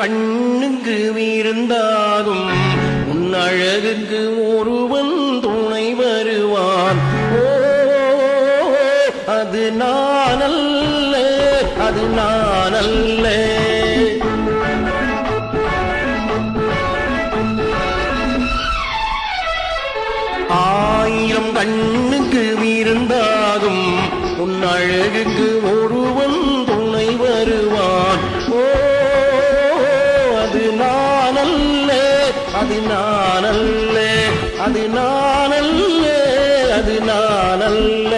கண்ணுக்கு விருந்தாகும் உன் அழகுக்கு ஒருவன் துணை வருவான். ஓ அது நானல்ல, அது நானல்ல. ஆயிரம் கண்ணுக்கு விருந்தாகும் உன் அழகுக்கு ஒருவன் துணை வருவான். ஓ அது நானல்ல, அது நானல்ல, அது நானல்ல, அது நானல்ல.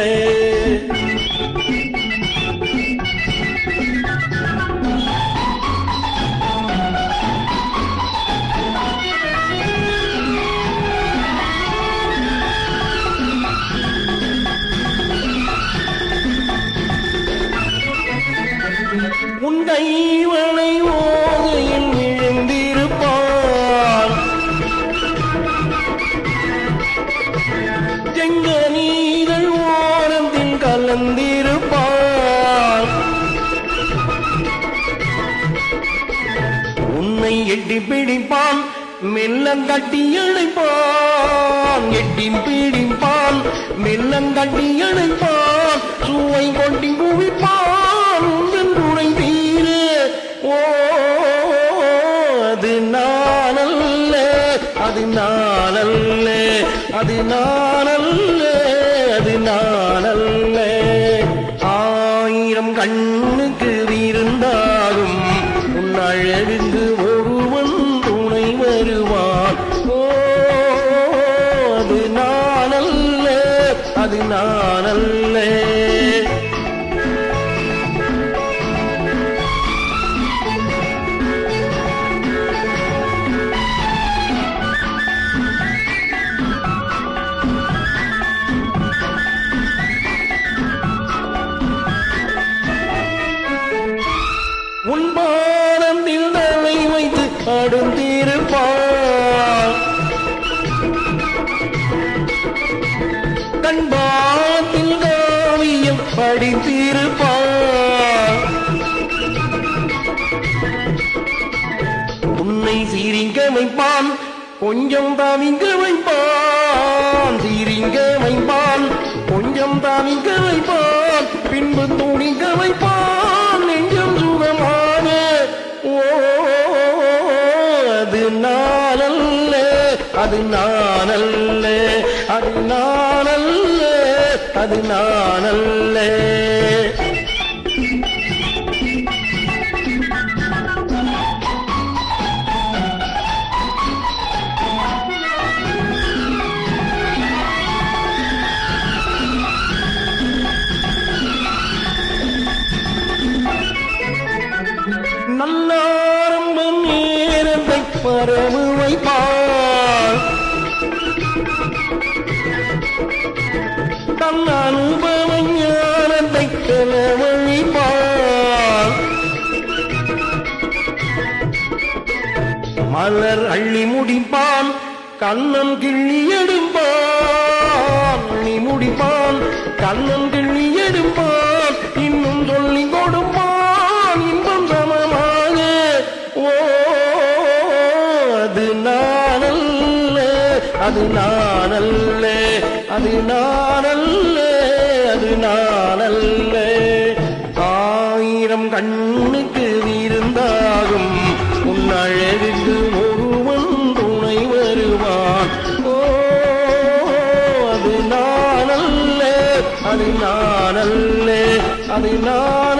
உன் கைவளை ஓதையில் விழுந்திருப்பான், செங்கனீதழ் ஓரத்தில் கலந்திருப்பான். உன்னை எட்டி பிடிப்பான், மெல்லங்கட்டி அழைப்பான். எட்டி பிடிப்பான், மெல்லங்கட்டி அழைப்பான். சுவை கொட்டி குவிப்பான் துறை தீர. ஓ அது நானல்ல, அது நானல்ல, அது நானல்ல, அது நானல்ல. ஆயிரம் கண்ணுக்கு விருந்தாகும் உன் அழகுக்கு ஒருவன் துணை வருவான். ஓ அது நானல்ல, அது நானல்ல. உன் பாதத்தில் தலை வைத்து அடுத்திருப்பான், தன் பாதத்தில் காவியம் படித்திருப்பான். உன்னை சிரிக்க வைப்பான், கொஞ்சம் தவிக்க வைப்பான். சிரிக்க வைப்பான், கொஞ்சம் தவிக்க வைப்பான். பின்பு துணிக்க வைப்பான் நெஞ்சம் சுகமான. ஓ அது நானல்ல, அது நானல்ல, அது நானல்ல, அது நானல்ல. நல்லாரம்ப நேரத்தை பரவு வைப்பான், தன் அனுபவ ஞானத்தை செலவழிப்பான். மலர் அள்ளி முடிப்பான், கண்ணம் கிள்ளி எடுப்பான். அள்ளி முடிப்பான், கண்ணம் கிள்ளி எடுப்பான். இன்னும் சொல்லி கொடுப்பான் இன்பம் சமமாக. ஓ அது நானல்ல, அது நானல்ல, அது நானல்ல, அது நானல்ல. ஆயிரம் கண்ணுக்கு விருந்தாகும் உன் அழகுக்கு ஒருவன் துணை வருவான். ஓ அது நானல்ல, அது நானல்ல, அது நான்